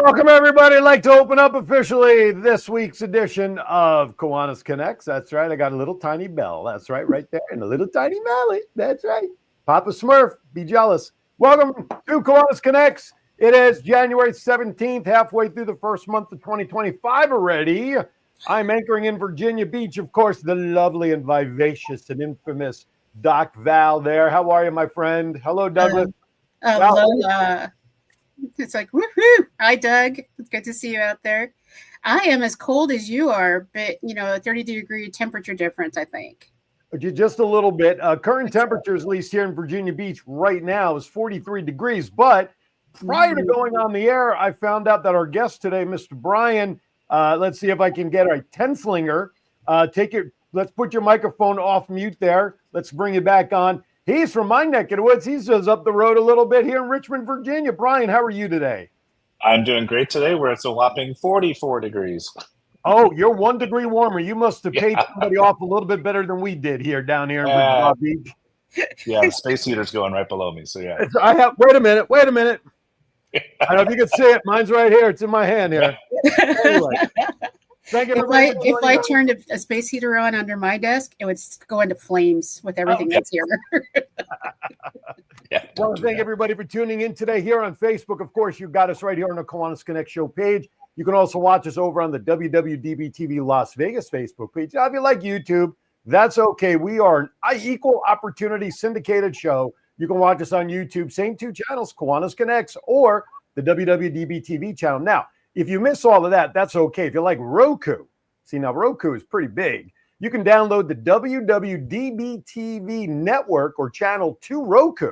Welcome, everybody. I'd like to open up officially this week's edition of Kiwanis Connects. That's right. I got a little tiny bell. That's right there. And a little tiny mallet. That's right. Papa Smurf, be jealous. Welcome to Kiwanis Connects. It is January 17th, halfway through the first month of 2025 already. I'm anchoring in Virginia Beach, of course, the lovely and vivacious and infamous Doc Val there. How are you, my friend? Hello, Douglas. Aloha. It's like, woohoo. Hi, Doug. It's good to see you out there. I am as cold as you are, but, a 30-degree temperature difference, I think. Just a little bit. Current temperatures, at least here in Virginia Beach right now, is 43 degrees. But prior to going on the air, I found out that our guest today, Mr. Brian, let's see if I can get a 10-slinger. Let's put your microphone off mute there. Let's bring it back on. He's from my neck of the woods. He's just up the road a little bit here in Richmond, Virginia. Brian, how are you today? I'm doing great today. Where it's a whopping 44 degrees. Oh, you're 1 degree warmer. You must have paid somebody off a little bit better than we did here down here in Virginia Beach. Yeah, the space heater's going right below me. So yeah. Wait a minute. I don't know if you can see it. Mine's right here. It's in my hand here. Anyway. If I turned a space heater on under my desk, it would go into flames with everything that's here. Well, thank everybody for tuning in today here on Facebook. Of course, you got us right here on the Kiwanis Connect show page. You can also watch us over on the WWDBTV Las Vegas Facebook page. Now, if you like YouTube, that's okay. We are an equal opportunity syndicated show. You can watch us on YouTube, same two channels, Kiwanis Connects or the WWDBTV channel. Now, if you miss all of that, that's okay. If you like Roku, see now Roku is pretty big. You can download the WWDBTV network or channel to Roku.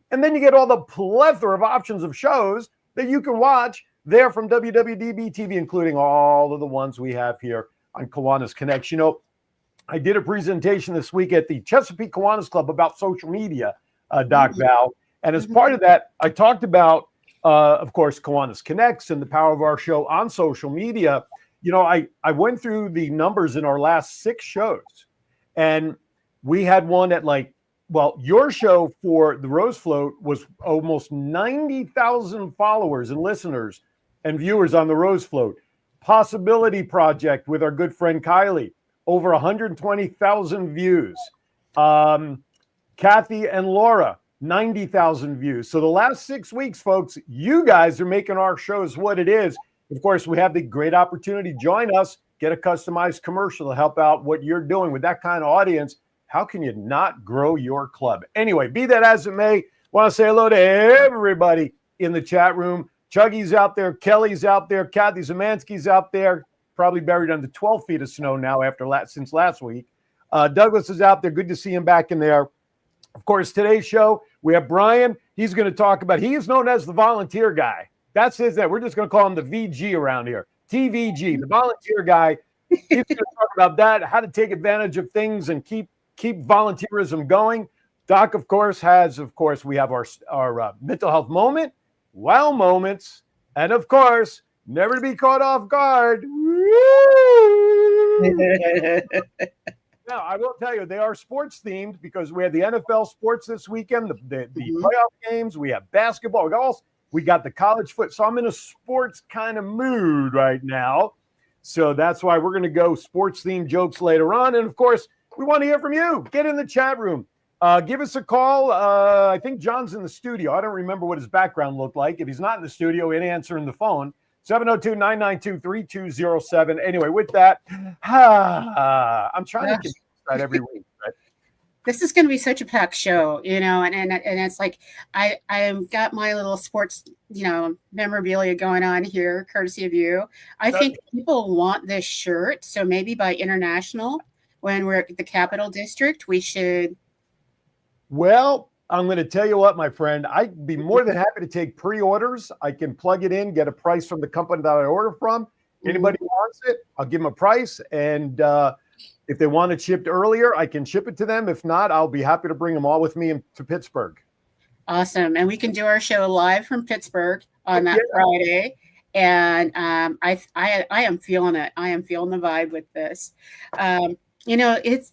And then you get all the plethora of options of shows that you can watch there from WWDBTV, including all of the ones we have here on Kiwanis Connects. I did a presentation this week at the Chesapeake Kiwanis Club about social media, Doc Val. And as part of that, I talked about of course, Kiwanis Connects and the power of our show on social media. I went through the numbers in our last 6 shows, and we had one at your show for the Rose Float was almost 90,000 followers and listeners and viewers on the Rose Float. Possibility Project with our good friend Kylie, over 120,000 views. Kathy and Laura, 90,000 views. So the last 6 weeks, folks, you guys are making our shows what it is. Of course, we have the great opportunity to join us, get a customized commercial to help out what you're doing with that kind of audience. How can you not grow your club? Anyway, be that as it may, want to say hello to everybody in the chat room. Chuggy's out there, Kelly's out there, Kathy Zamansky's out there, probably buried under 12 feet of snow now since last week. Douglas is out there. Good to see him back in there. Of course, today's show, we have Brian. He's going to talk about, he is known as the volunteer guy. That's his name. We're just going to call him the VG around here. TVG, the volunteer guy. He's going to talk about that, how to take advantage of things and keep volunteerism going. Doc, of course, we have our mental health moment, wow moments, and of course, never to be caught off guard. Now, I will tell you, they are sports themed because we had the NFL sports this weekend, the playoff games. We have basketball. We got the college foot. So I'm in a sports kind of mood right now. So that's why we're going to go sports themed jokes later on. And of course, we want to hear from you. Get in the chat room. Give us a call. I think John's in the studio. I don't remember what his background looked like. If he's not in the studio, he'd answering the phone. 702-992-3207. Anyway, with that, I'm trying to get that every week. Right? This is going to be such a packed show, and it's like I got my little sports, memorabilia going on here, courtesy of you. I think people want this shirt, so maybe by international, when we're at the Capital District, we should. Well, I'm going to tell you what, my friend, I'd be more than happy to take pre-orders. I can plug it in, get a price from the company that I order from. Anybody wants it, I'll give them a price. And if they want it shipped earlier, I can ship it to them. If not, I'll be happy to bring them all with me to Pittsburgh. Awesome. And we can do our show live from Pittsburgh on that Friday. And I am feeling it. I am feeling the vibe with this. It's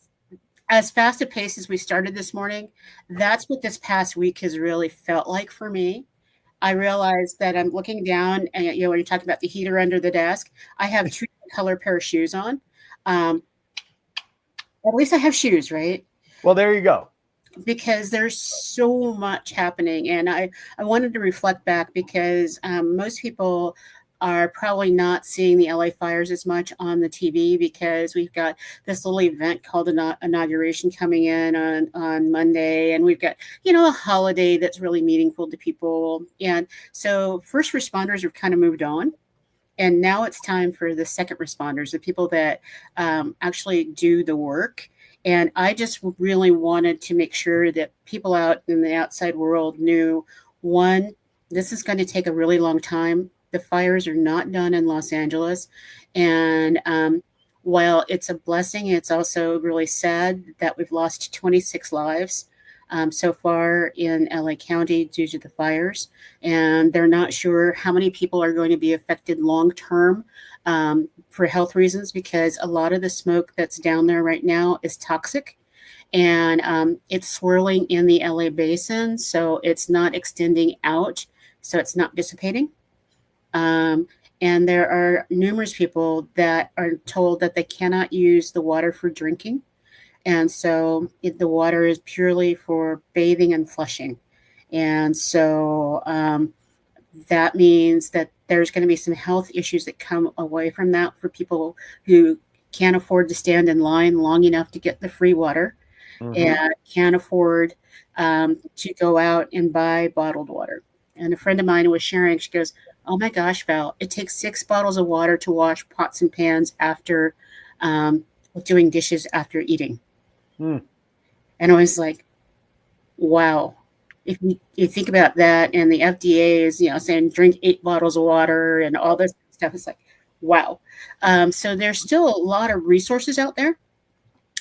as fast a pace as we started this morning. That's what this past week has really felt like for me. I realized that I'm looking down, and when you're talking about the heater under the desk, I have two color pair of shoes on. At least I have shoes, right? Well, there you go. Because there's so much happening, and I wanted to reflect back because most people are probably not seeing the LA fires as much on the TV because we've got this little event called inauguration coming in on Monday, and we've got a holiday that's really meaningful to people, and so first responders have kind of moved on. And now it's time for the second responders, the people that actually do the work. And I just really wanted to make sure that people out in the outside world knew, one, this is going to take a really long time. The fires are not done in Los Angeles. And while it's a blessing, it's also really sad that we've lost 26 lives so far in LA County due to the fires. And they're not sure how many people are going to be affected long term for health reasons, because a lot of the smoke that's down there right now is toxic, and it's swirling in the LA basin, so it's not extending out, so it's not dissipating. And there are numerous people that are told that they cannot use the water for drinking. And so the water is purely for bathing and flushing. And so that means that there's going to be some health issues that come away from that for people who can't afford to stand in line long enough to get the free water, and can't afford to go out and buy bottled water. And a friend of mine was sharing, she goes, "Oh my gosh, Val, it takes 6 bottles of water to wash pots and pans after doing dishes after eating." And I was like, wow. If you think about that, and the FDA is, saying drink 8 bottles of water and all this stuff, it's like, wow. So there's still a lot of resources out there.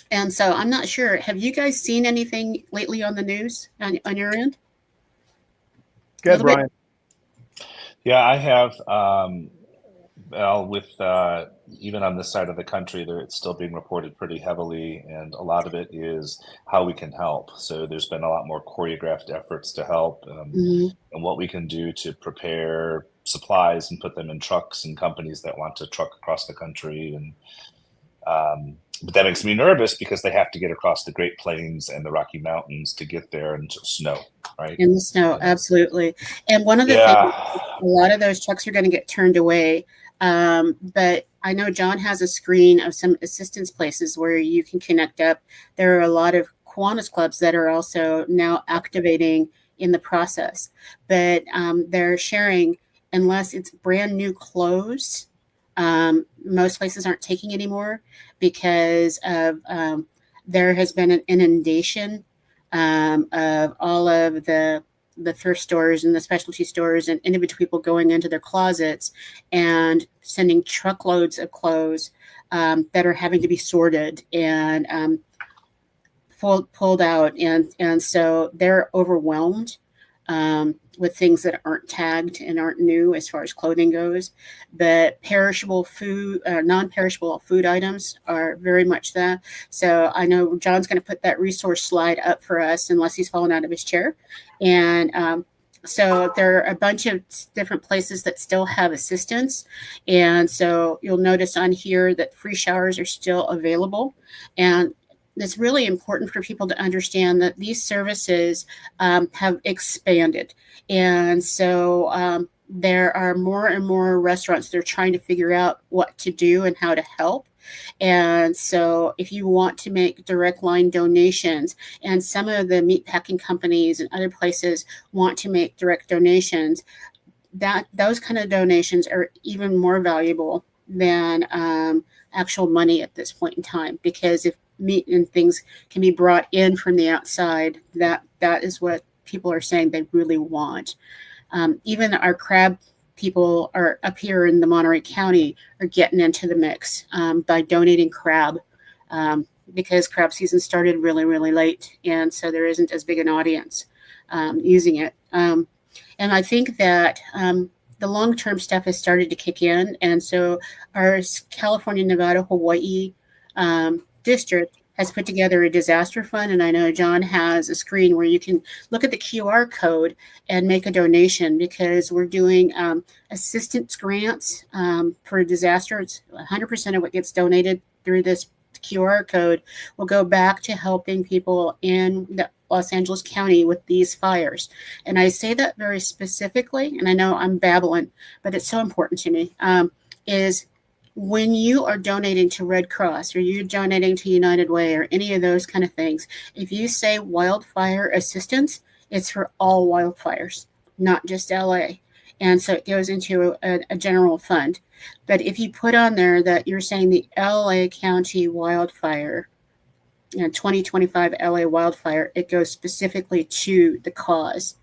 And so I'm not sure. Have you guys seen anything lately on the news on your end? Good, Brian. Yeah, I have. Well, with even on this side of the country, it's still being reported pretty heavily, and a lot of it is how we can help. So there's been a lot more choreographed efforts to help, and what we can do to prepare supplies and put them in trucks and companies that want to truck across the country. And but that makes me nervous because they have to get across the Great Plains and the Rocky Mountains to get there into snow, right? In the snow, absolutely. And one of the things, a lot of those trucks are going to get turned away. But I know John has a screen of some assistance places where you can connect up. There are a lot of Kiwanis clubs that are also now activating in the process. But they're sharing, unless it's brand new clothes, most places aren't taking anymore because of there has been an inundation of all of the thrift stores and the specialty stores and individual people going into their closets and sending truckloads of clothes that are having to be sorted and pulled out. And so they're overwhelmed with things that aren't tagged and aren't new as far as clothing goes. But perishable food, non-perishable food items are very much that. So I know John's going to put that resource slide up for us unless he's fallen out of his chair. And so there are a bunch of different places that still have assistance. And so you'll notice on here that free showers are still available. And it's really important for people to understand that these services have expanded. And so there are more and more restaurants that are trying to figure out what to do and how to help. And so if you want to make direct line donations, and some of the meatpacking companies and other places want to make direct donations, that those kind of donations are even more valuable than actual money at this point in time, because if meat and things can be brought in from the outside, that is what people are saying they really want. Even our crab people are up here in the Monterey County are getting into the mix by donating crab because crab season started really, really late. And so there isn't as big an audience using it. And I think that the long-term stuff has started to kick in. And so our California, Nevada, Hawaii district has put together a disaster fund, and I know John has a screen where you can look at the QR code and make a donation, because we're doing assistance grants for disaster. It's 100% of what gets donated through this QR code will go back to helping people in the Los Angeles County with these fires. And I say that very specifically, and I know I'm babbling, but it's so important to me, is when you are donating to Red Cross, or you're donating to United Way, or any of those kind of things, if you say wildfire assistance, it's for all wildfires, not just LA. And so it goes into a general fund. But if you put on there that you're saying the LA County wildfire, 2025 LA wildfire, it goes specifically to the cause.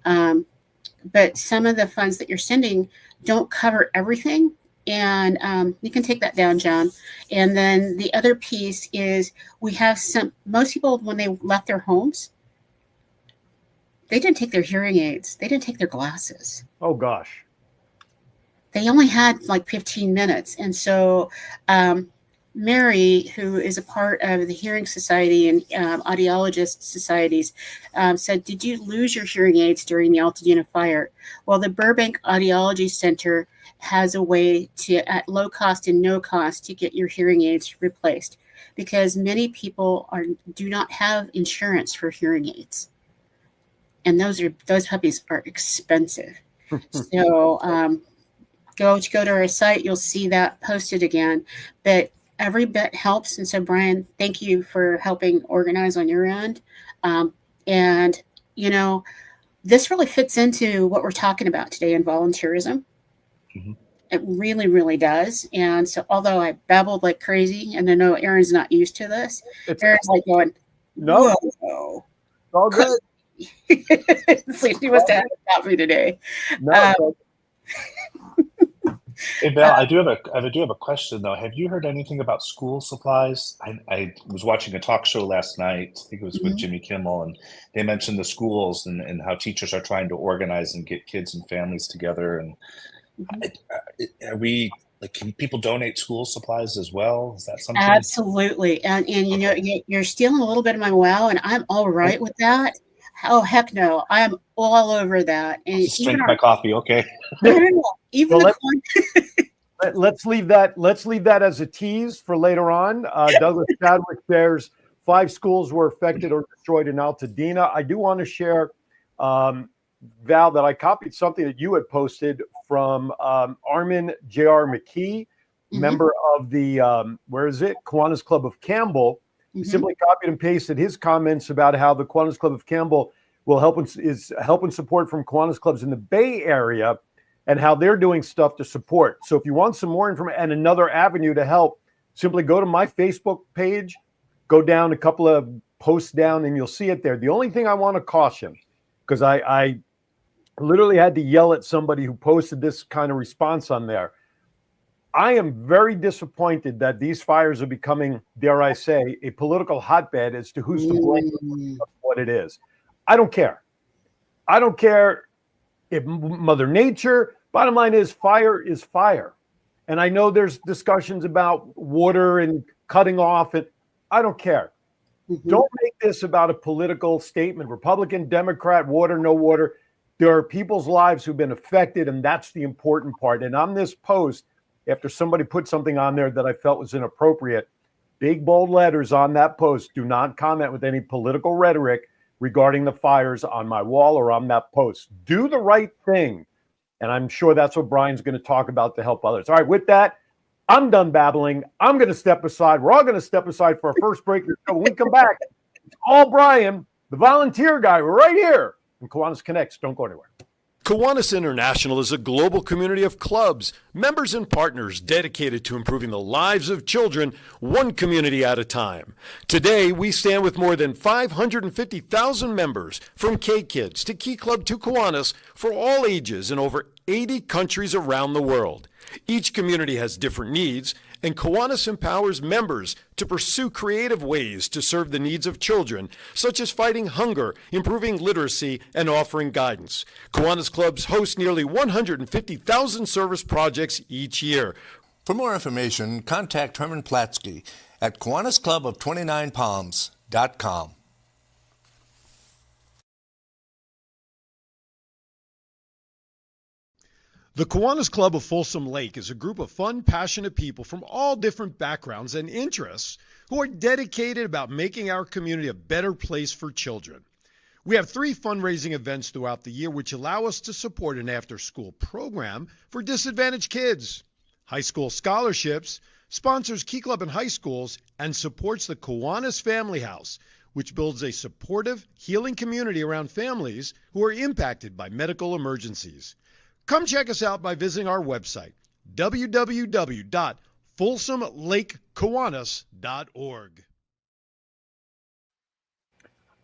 But some of the funds that you're sending don't cover everything. And you can take that down, John. And then the other piece is most people, when they left their homes, they didn't take their hearing aids. They didn't take their glasses. Oh, gosh. They only had like 15 minutes. And so Mary, who is a part of the Hearing Society and Audiologist Societies, said, did you lose your hearing aids during the Altadena fire? Well, the Burbank Audiology Center has a way to, at low cost and no cost, to get your hearing aids replaced, because many people do not have insurance for hearing aids. And those puppies are expensive. So go to our site, you'll see that posted again. But every bit helps. And so, Brian, thank you for helping organize on your end. And, this really fits into what we're talking about today in volunteerism. Mm-hmm. It really, really does. And so, although I babbled like crazy, and I know Aaron's not used to this, Aaron's like going, no, all good. So she must have had me today. No, hey, Val, I do have a question though. Have you heard anything about school supplies? I was watching a talk show last night. I think it was with Jimmy Kimmel, and they mentioned the schools and how teachers are trying to organize and get kids and families together. And are we, like, can people donate school supplies as well? Is that something? Absolutely. And you're stealing a little bit of my wow, and I'm all right with that. Oh, heck no. I'm all over that. And just drink my coffee, okay? Even well, let's leave that as a tease for later on. Douglas Chadwick shares 5 schools were affected or destroyed in Altadena. I do want to share, Val, that I copied something that you had posted from Armin J.R. McKee, member of the, Kiwanis Club of Campbell. Simply copied and pasted his comments about how the Kiwanis Club of Campbell will help and support from Kiwanis clubs in the Bay Area, and how they're doing stuff to support. So if you want some more information and another avenue to help, simply go to my Facebook page, go down a couple of posts down, and you'll see it there. The only thing I want to caution, because I literally had to yell at somebody who posted this kind of response on there. I am very disappointed that these fires are becoming, dare I say, a political hotbed as to who's to blame for what it is. I don't care. I don't care if Mother Nature, bottom line is fire is fire. And I know there's discussions about water and cutting off it. I don't care. Don't make this about a political statement, Republican, Democrat, water, no water. There are people's lives who've been affected, and that's the important part. And on this post, after somebody put something on there that I felt was inappropriate, big bold letters on that post, do not comment with any political rhetoric regarding the fires on my wall or on that post. Do the right thing. And I'm sure that's what Brian's going to talk about to help others. All right, with that, I'm done babbling. I'm going to step aside. We're all going to step aside for our first break. When we come back, it's all Brian, the volunteer guy. We're right here in Kiwanis Connects. Don't go anywhere. Kiwanis International is a global community of clubs, members and partners dedicated to improving the lives of children one community at a time. Today, we stand with more than 550,000 members, from K-Kids to Key Club to Kiwanis, for all ages in over 80 countries around the world. Each community has different needs, and Kiwanis empowers members to pursue creative ways to serve the needs of children, such as fighting hunger, improving literacy, and offering guidance. Kiwanis clubs host nearly 150,000 service projects each year. For more information, contact Herman Platsky at KiwanisClubOf29Palms.com. The Kiwanis Club of Folsom Lake is a group of fun, passionate people from all different backgrounds and interests who are dedicated about making our community a better place for children. We have 3 fundraising events throughout the year which allow us to support an after-school program for disadvantaged kids, high school scholarships, sponsors Key Club in high schools, and supports the Kiwanis Family House, which builds a supportive, healing community around families who are impacted by medical emergencies. Come check us out by visiting our website, www.folsomlakekiwanis.org.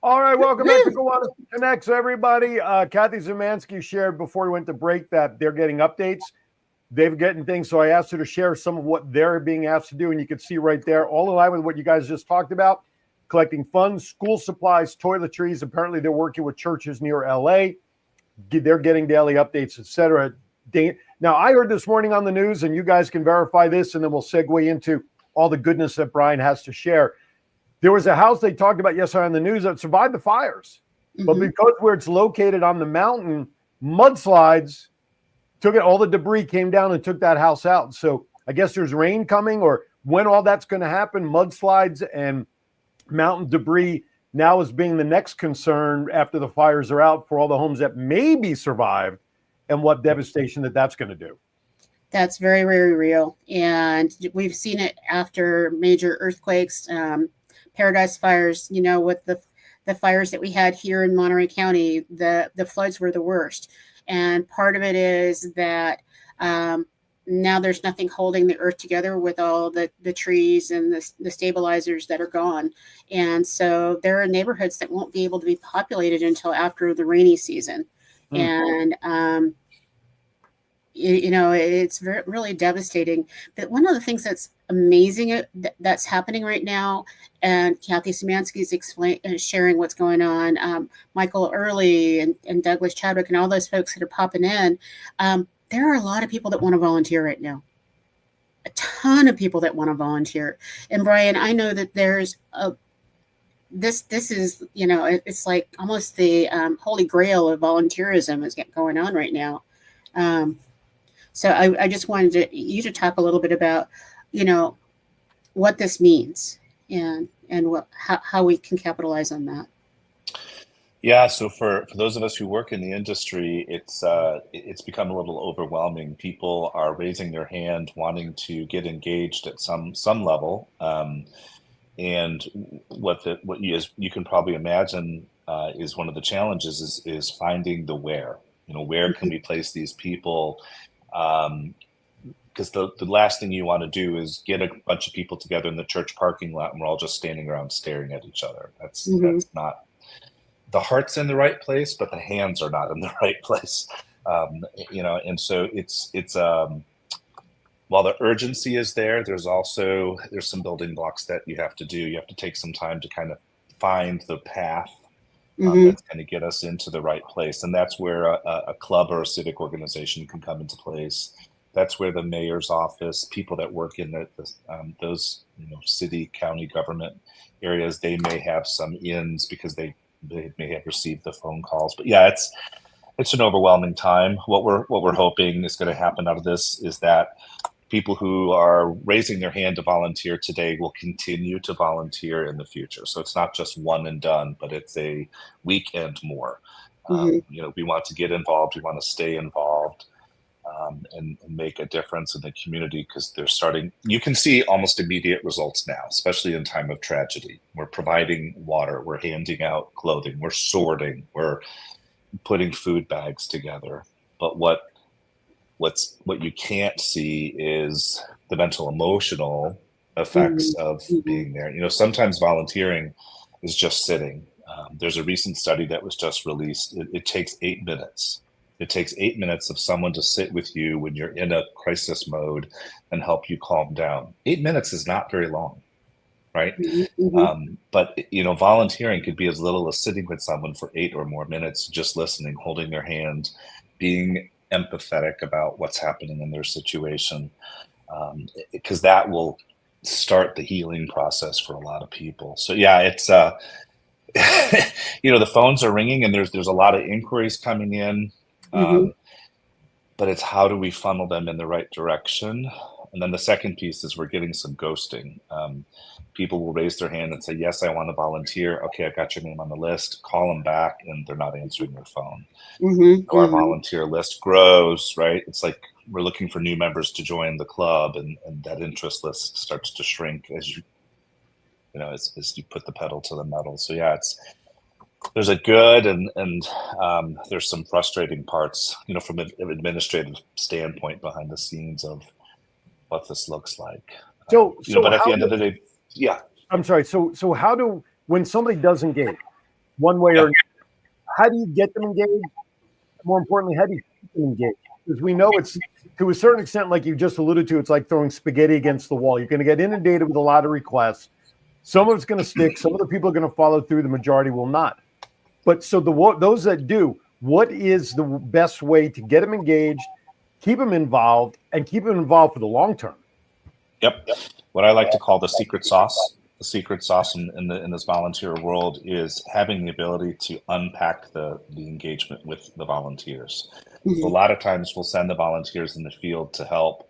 All right, welcome back to Kiwanis Connects, everybody. Kathy Zemansky shared before we went to break that they're getting updates. They're getting things, so I asked her to share some of what they're being asked to do, and you can see right there, all in line with what you guys just talked about, collecting funds, school supplies, toiletries. Apparently, they're working with churches near L.A., they're getting daily updates, etc. Now, I heard this morning on the news, and you guys can verify this, and then we'll segue into all the goodness that Brian has to share. There was a house they talked about yesterday on the news that survived the fires, but because where it's located on the mountain, mudslides took it. All the debris came down and took that house out. So I guess there's rain coming, or when all that's going to happen, mudslides and mountain debris now is being the next concern after the fires are out for all the homes that maybe survived and what devastation that's going to do. That's very, very real. And we've seen it after major earthquakes, Paradise fires, with the fires that we had here in Monterey County, the floods were the worst. And part of it is that now there's nothing holding the earth together with all the trees and the stabilizers that are gone. And so there are neighborhoods that won't be able to be populated until after the rainy season. And, it's really devastating. But one of the things that's amazing that's happening right now, and Kathy Szymanski is sharing what's going on, Michael Early and Douglas Chadwick and all those folks that are popping in, there are a lot of people that want to volunteer right now. A ton of people that want to volunteer. And Brian, I know that there's this is, it's like almost the holy grail of volunteerism is going on right now. So I just wanted you to talk a little bit about, what this means and how we can capitalize on that. Yeah, so for those of us who work in the industry, it's become a little overwhelming. People are raising their hand, wanting to get engaged at some level, and what you can probably imagine is one of the challenges is finding the where. Where can we place these people? Because the last thing you want to do is get a bunch of people together in the church parking lot and we're all just standing around staring at each other. That's not. The heart's in the right place, but the hands are not in the right place. And so it's while the urgency is there, there's some building blocks that you have to do. You have to take some time to kind of find the path that's going to get us into the right place. And that's where a club or a civic organization can come into place. That's where the mayor's office, people that work in those city, county government areas, they may have some ins because they may have received the phone calls. But yeah, it's an overwhelming time. What we're hoping is going to happen out of this is that people who are raising their hand to volunteer today will continue to volunteer in the future. So it's not just one and done, but it's a weekend more. We want to get involved. We want to stay involved and make a difference in the community because you can see almost immediate results now, especially in time of tragedy. We're providing water. We're handing out clothing. We're sorting. We're putting food bags together. But what you can't see is the mental emotional effects of being there. Sometimes volunteering is just sitting. There's a recent study that was just released. It takes 8 minutes. It takes 8 minutes of someone to sit with you when you're in a crisis mode and help you calm down. 8 minutes is not very long, right? But volunteering could be as little as sitting with someone for 8 or more minutes, just listening, holding their hand, being empathetic about what's happening in their situation, because that will start the healing process for a lot of people. So yeah, it's the phones are ringing and there's a lot of inquiries coming in. But it's how do we funnel them in the right direction? And then the second piece is we're getting some ghosting. People will raise their hand and say, yes, I want to volunteer. Okay, I got your name on the list. Call them back, and they're not answering their phone. So our volunteer list grows, right? It's like we're looking for new members to join the club, and that interest list starts to shrink as you put the pedal to the metal. So yeah, there's a good and there's some frustrating parts, from an administrative standpoint behind the scenes of what this looks like. But at the end of the day, yeah. I'm sorry. So when somebody does engage, one way or another, how do you get them engaged? More importantly, how do you keep them engaged? Because we know it's, to a certain extent, like you just alluded to, it's like throwing spaghetti against the wall. You're going to get inundated with a lot of requests. Some of it's going to stick. Some of the people are going to follow through. The majority will not. But so those that do, what is the best way to get them engaged, keep them involved, and keep them involved for the long term? Yep. What I like to call the secret sauce. The secret sauce in this volunteer world is having the ability to unpack the engagement with the volunteers. So a lot of times we'll send the volunteers in the field to help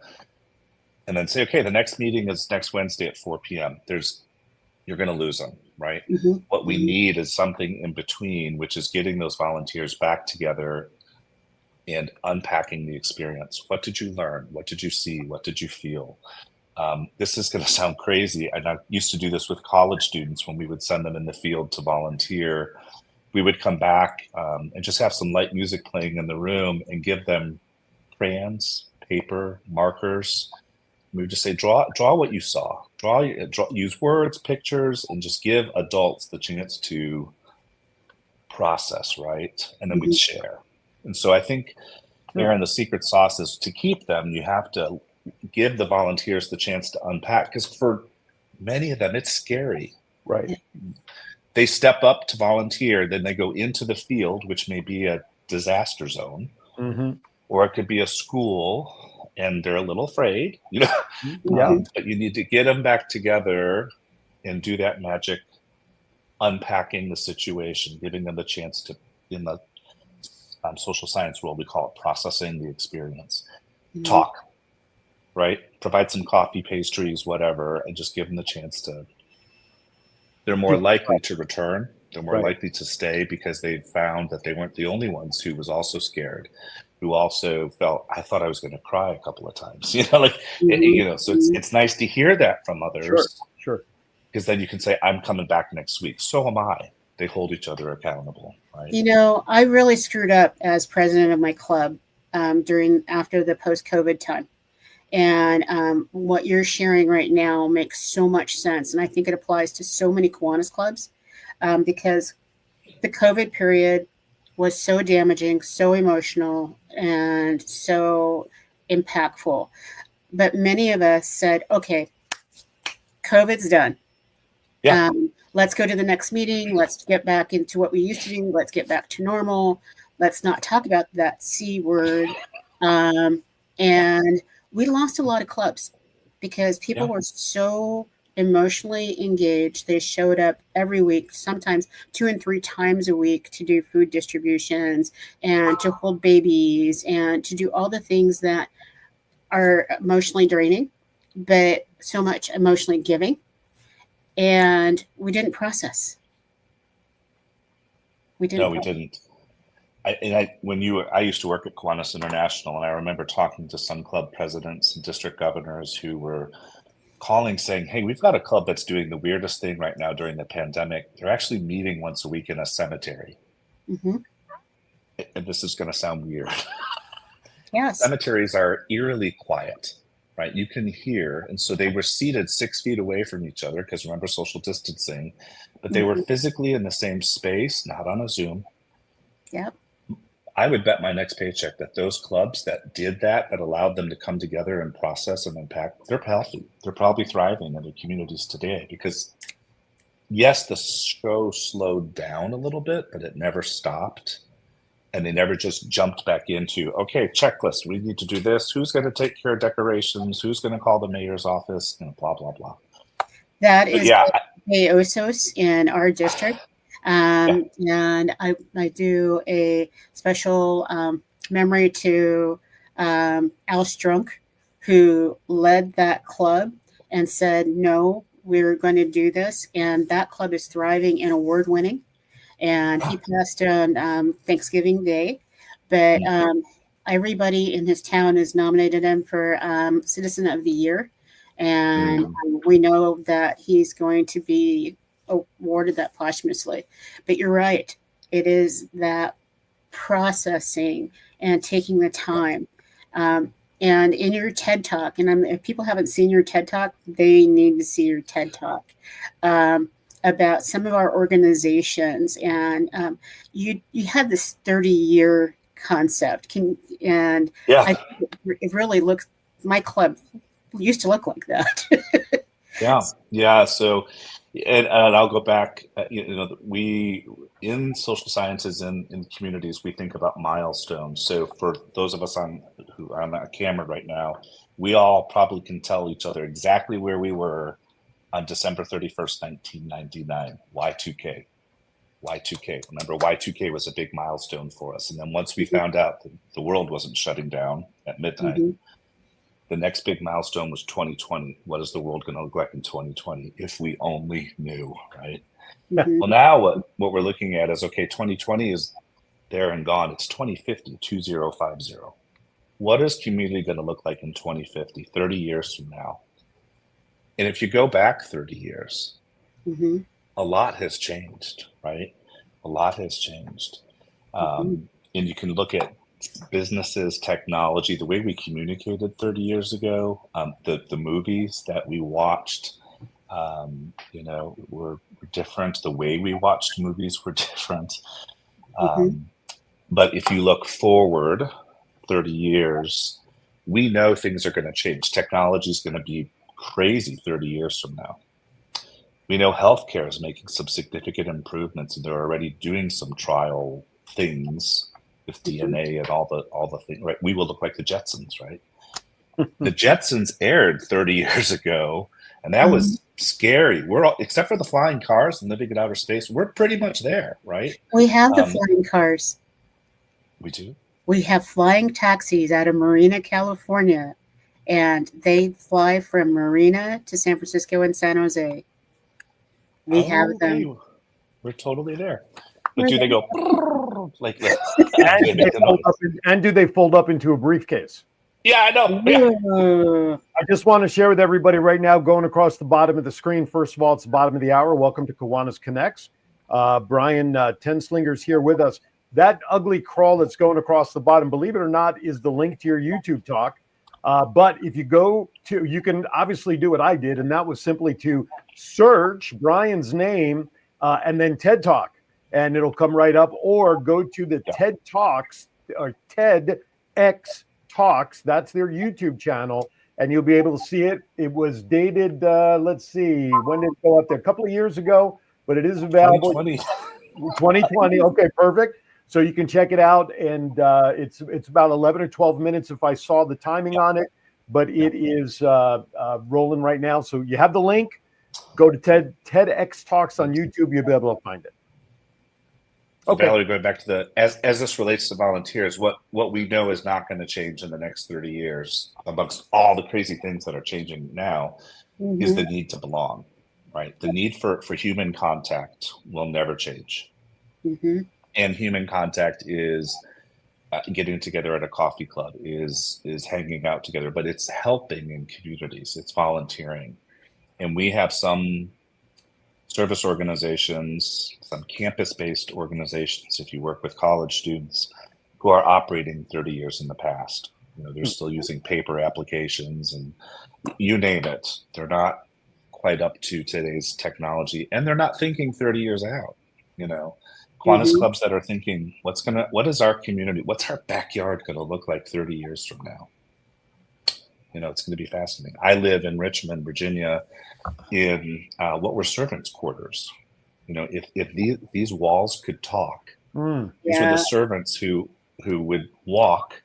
and then say, okay, the next meeting is next Wednesday at 4 p.m. You're going to lose them, right? What we need is something in between, which is getting those volunteers back together and unpacking the experience. What did you learn? What did you see? What did you feel? This is going to sound crazy. And I used to do this with college students when we would send them in the field to volunteer. We would come back and just have some light music playing in the room and give them crayons, paper, markers. We would just say, draw what you saw. Use words, pictures, and just give adults the chance to process, right? And then we'd share. And so I think, Aaron, the secret sauce is to keep them. You have to give the volunteers the chance to unpack, because for many of them, it's scary. Right. They step up to volunteer, then they go into the field, which may be a disaster zone, or it could be a school, and they're a little afraid, but you need to get them back together and do that magic, unpacking the situation, giving them the chance to, in the social science world, we call it processing the experience. Talk, right? Provide some coffee, pastries, whatever, and just give them the chance to, they're more likely to return. They're more likely to stay because they've found that they weren't the only ones who was also scared, who also felt, I thought I was going to cry a couple of times, so it's nice to hear that from others. Sure. Because then you can say, I'm coming back next week. So am I. They hold each other accountable, right? I really screwed up as president of my club after the post-COVID time. And what you're sharing right now makes so much sense. And I think it applies to so many Kiwanis clubs because the COVID period was so damaging, so emotional, and so impactful. But many of us said, okay, COVID's done. Yeah. Let's go to the next meeting. Let's get back into what we used to do. Let's get back to normal. Let's not talk about that C word. And we lost a lot of clubs because people were so emotionally engaged. They showed up every week, sometimes 2 and 3 times a week, to do food distributions and to hold babies and to do all the things that are emotionally draining, but so much emotionally giving. And we didn't process. We didn't. I used to work at Kiwanis International, and I remember talking to some club presidents and district governors who were calling saying, hey, we've got a club that's doing the weirdest thing right now during the pandemic. They're actually meeting once a week in a cemetery. And this is going to sound weird. Yes. Cemeteries are eerily quiet, right? You can hear. And so they were seated 6 feet away from each other, because remember social distancing, but they were physically in the same space, not on a Zoom. Yep. I would bet my next paycheck that those clubs that did that allowed them to come together and process and unpack, they're healthy. They're probably thriving in their communities today, because yes, the show slowed down a little bit, but it never stopped. And they never just jumped back into, okay, checklist, we need to do this. Who's going to take care of decorations? Who's going to call the mayor's office? Blah, blah, blah. That But is yeah, a OSOS in our district. Yeah. And I do a special memory to Al Strunk, who led that club and said, no, we're going to do this. And that club is thriving and award winning. And he passed on Thanksgiving Day. But everybody in his town has nominated him for Citizen of the Year. And we know that he's going to be awarded that posthumously. But you're right. It is that processing and taking the time. And in your TED Talk, and if people haven't seen your TED Talk, they need to see your TED Talk about some of our organizations. And you had this 30-year concept. I think it really looks, my club used to look like that. Yeah. So, and I'll go back. We in social sciences and in communities, we think about milestones. So for those of us who are on a camera right now, we all probably can tell each other exactly where we were on December 31st, 1999. Y2K. Remember, Y2K was a big milestone for us. And then once we found out that the world wasn't shutting down at midnight, the next big milestone was 2020. What is the world going to look like in 2020? If we only knew, right? Well, now what we're looking at is, okay, 2020 is there and gone. It's 2050, 2050. What is community going to look like in 2050, 30 years from now? And if you go back 30 years, a lot has changed, right? A lot has changed. And you can look at businesses, technology, the way we communicated 30 years ago, the movies that we watched, were different. The way we watched movies were different. But if you look forward 30 years, we know things are going to change. Technology is going to be crazy 30 years from now. We know healthcare is making some significant improvements, and they're already doing some trial things with DNA and all the things, right? We will look like the Jetsons, right? The Jetsons aired 30 years ago, and that was scary. We're all, except for the flying cars and living in outer space, we're pretty much there, right? We have the flying cars. We do. We have flying taxis out of Marina, California, and they fly from Marina to San Francisco and San Jose. We have them. We're totally there. But do they go like this? And do they fold up into a briefcase? Yeah, I know. Yeah. I just want to share with everybody right now, going across the bottom of the screen. First of all, it's the bottom of the hour. Welcome to Kiwanis Connects. Brian Tenslinger's here with us. That ugly crawl that's going across the bottom, believe it or not, is the link to your YouTube talk. But if you go to, you can obviously do what I did, and that was simply to search Brian's name and then TED Talk, and it'll come right up, or go to the TED Talks or TEDx Talks. That's their YouTube channel, and you'll be able to see it. It was dated, let's see, when did it go up there? A couple of years ago, but it is available. 2020. Okay, perfect. So you can check it out, and it's about 11 or 12 minutes if I saw the timing on it, but it is rolling right now. So you have the link. Go to TEDx Talks on YouTube. You'll be able to find it. Okay. Valerie, going back to as this relates to volunteers, what we know is not going to change in the next 30 years, amongst all the crazy things that are changing now, is the need to belong, right? The need for human contact will never change. And human contact is getting together at a coffee club, is hanging out together, but it's helping in communities, it's volunteering. And we have some service organizations, some campus-based organizations, if you work with college students, who are operating 30 years in the past. They're still using paper applications and you name it. They're not quite up to today's technology, and they're not thinking 30 years out. Kiwanis clubs that are thinking, what is our community, what's our backyard going to look like 30 years from now? It's going to be fascinating. I live in Richmond, Virginia, in what were servants' quarters. If these walls could talk, These were the servants who would walk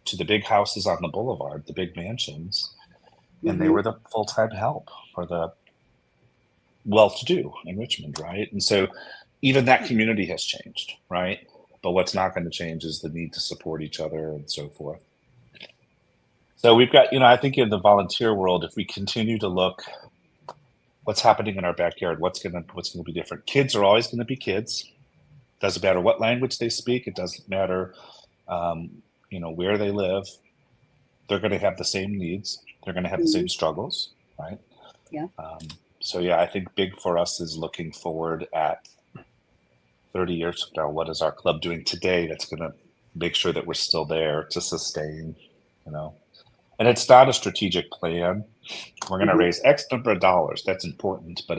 to the big houses on the boulevard, the big mansions, and they were the full-time help for the well-to-do in Richmond, right? And so even that community has changed, right? But what's not going to change is the need to support each other and so forth. So we've got, I think in the volunteer world, if we continue to look what's happening in our backyard, what's going to be different. Kids are always going to be kids. Doesn't matter what language they speak. It doesn't matter, where they live. They're going to have the same needs. They're going to have the same struggles, right? Yeah. I think big for us is looking forward at 30 years from now. What is our club doing today that's going to make sure that we're still there to sustain, And it's not a strategic plan. We're going to raise X number of dollars. That's important, but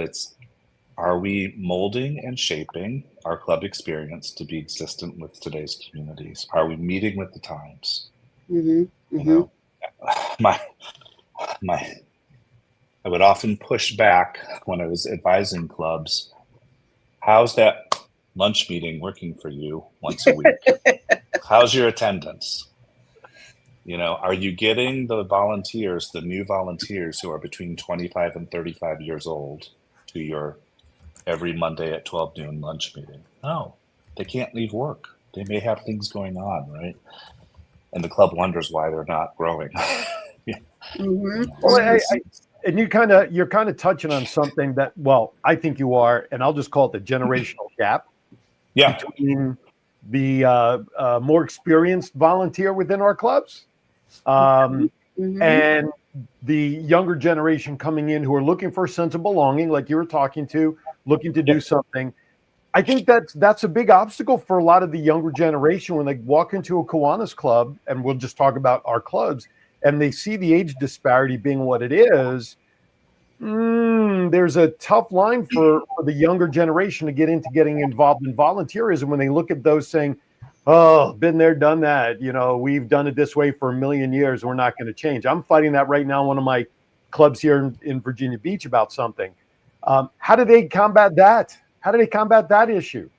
are we molding and shaping our club experience to be consistent with today's communities? Are we meeting with the times? I would often push back when I was advising clubs. How's that lunch meeting working for you once a week? How's your attendance? Are you getting the volunteers, the new volunteers who are between 25 and 35 years old to your every Monday at 12 noon lunch meeting? No, they can't leave work. They may have things going on, right? And the club wonders why they're not growing. Well, and you're kind of touching on something that, I think you are, and I'll just call it the generational gap. Yeah. Between the more experienced volunteer within our clubs and the younger generation coming in who are looking for a sense of belonging, like you were talking to, looking to do something. I think that's a big obstacle for a lot of the younger generation when they walk into a Kiwanis club, and we'll just talk about our clubs, and they see the age disparity being what it is. There's a tough line for the younger generation to get into getting involved in volunteerism when they look at those saying, oh, been there, done that. We've done it this way for a million years. We're not going to change. I'm fighting that right now in one of my clubs here in Virginia Beach about something. How do they combat that? How do they combat that issue?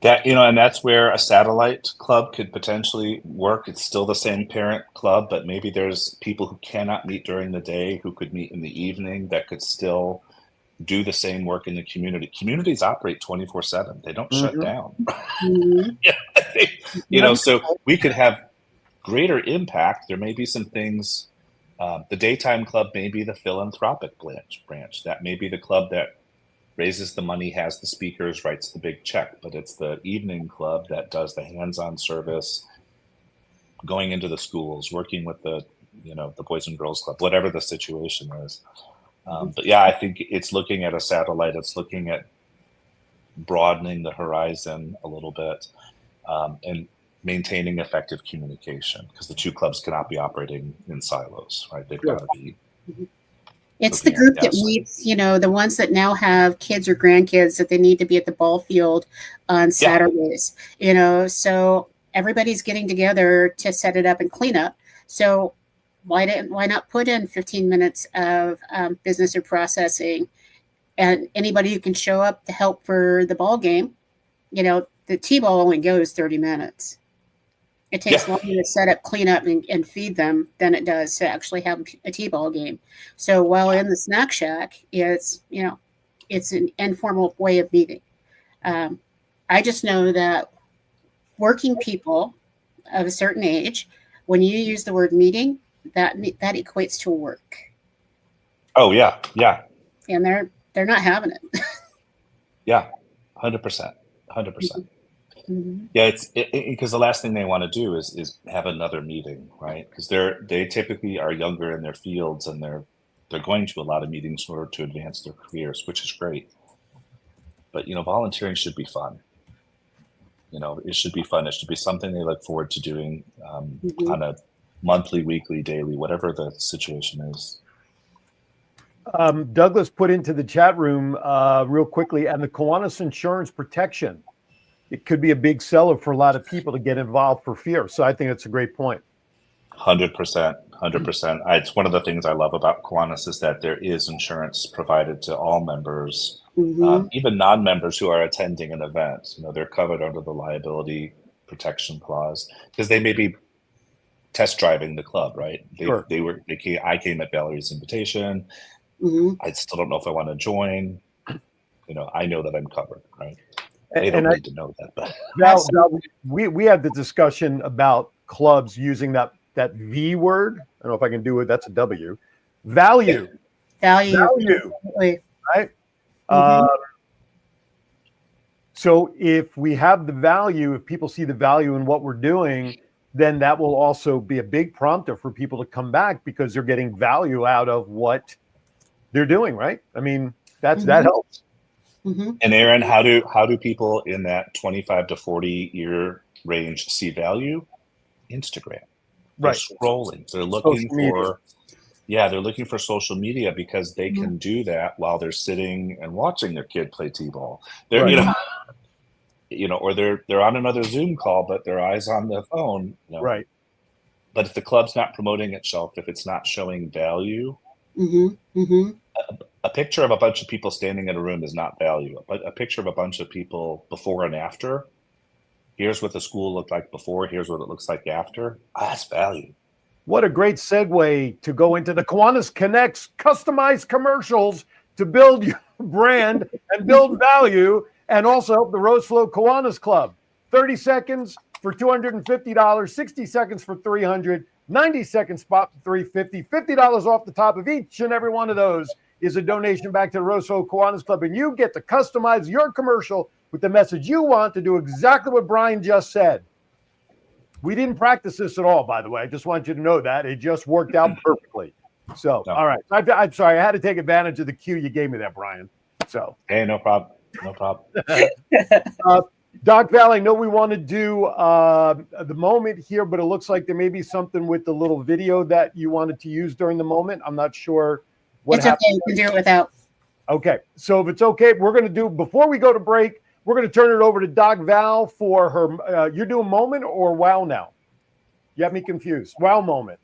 That, and that's where a satellite club could potentially work. It's still the same parent club, but maybe there's people who cannot meet during the day who could meet in the evening that could still do the same work in the community. Communities operate 24/7. They don't shut down. So we could have greater impact. There may be some things. The daytime club may be the philanthropic branch. That may be the club that raises the money, has the speakers, writes the big check, but it's the evening club that does the hands-on service, going into the schools, working with the Boys and Girls Club, whatever the situation is. I think it's looking at a satellite. It's looking at broadening the horizon a little bit and maintaining effective communication, because the two clubs cannot be operating in silos, right? They've got to be. It's the group that meets, the ones that now have kids or grandkids that they need to be at the ball field on Saturdays, so everybody's getting together to set it up and clean up. So why not put in 15 minutes of business or processing, and anybody who can show up to help for the ball game? The T-ball only goes 30 minutes. It takes longer to set up, clean up, and feed them than it does to actually have a T-ball game. So while in the snack shack, it's an informal way of meeting. I just know that working people of a certain age, when you use the word meeting, that equates to work. Oh yeah. And they're not having it. Yeah, 100%. Yeah, it's because the last thing they want to do is have another meeting, right? Because they typically are younger in their fields, and they're going to a lot of meetings in order to advance their careers, which is great. But volunteering should be fun. It should be fun. It should be something they look forward to doing on a monthly, weekly, daily, whatever the situation is. Douglas put into the chat room real quickly, and the Kiwanis Insurance Protection. It could be a big seller for a lot of people to get involved for fear. So I think that's a great point. 100%. 100%. It's one of the things I love about Kiwanis is that there is insurance provided to all members, even non-members who are attending an event. They're covered under the liability protection clause because they may be test driving the club, right? Sure. I came at Valerie's invitation. I still don't know if I want to join. I know that I'm covered, right? They don't need to know that, but Val, we had the discussion about clubs using that V word. I don't know if I can do it. That's a W. Value. Right? So if we have the value, if people see the value in what we're doing, then that will also be a big prompter for people to come back because they're getting value out of what they're doing, right? I mean, that helps. And Aaron, how do people in that 25 to 40 year range see value? Instagram. They're scrolling. They're looking they're looking for social media because they can do that while they're sitting and watching their kid play t-ball. They're or they're on another Zoom call, but their eyes on the phone. Right. But if the club's not promoting itself, if it's not showing value, a picture of a bunch of people standing in a room is not value. But a picture of a bunch of people before and after, here's what the school looked like before, here's what it looks like after, that's value. What a great segue to go into the Kiwanis Connects customized commercials to build your brand and build value and also help the Rose Flow Kiwanis Club. 30 seconds for $250, 60 seconds for $300, 90 second spot for $350, $50 off the top of each and every one of those is a donation back to the Rose Flow Kiwanis Club, and you get to customize your commercial with the message you want to do exactly what Brian just said. We didn't practice this at all, by the way. I just want you to know that. It just worked out perfectly. So, all right. I'm sorry. I had to take advantage of the cue you gave me there, Brian. So, hey, no problem. No problem. Doc Val, I know we want to do the moment here, but it looks like there may be something with the little video that you wanted to use during the moment. I'm not sure what it's happened. Okay. You can do it without. Okay. So if it's okay, we're going to do, before we go to break, we're going to turn it over to Doc Val for her. You're doing moment or wow now? You have me confused. Wow moment.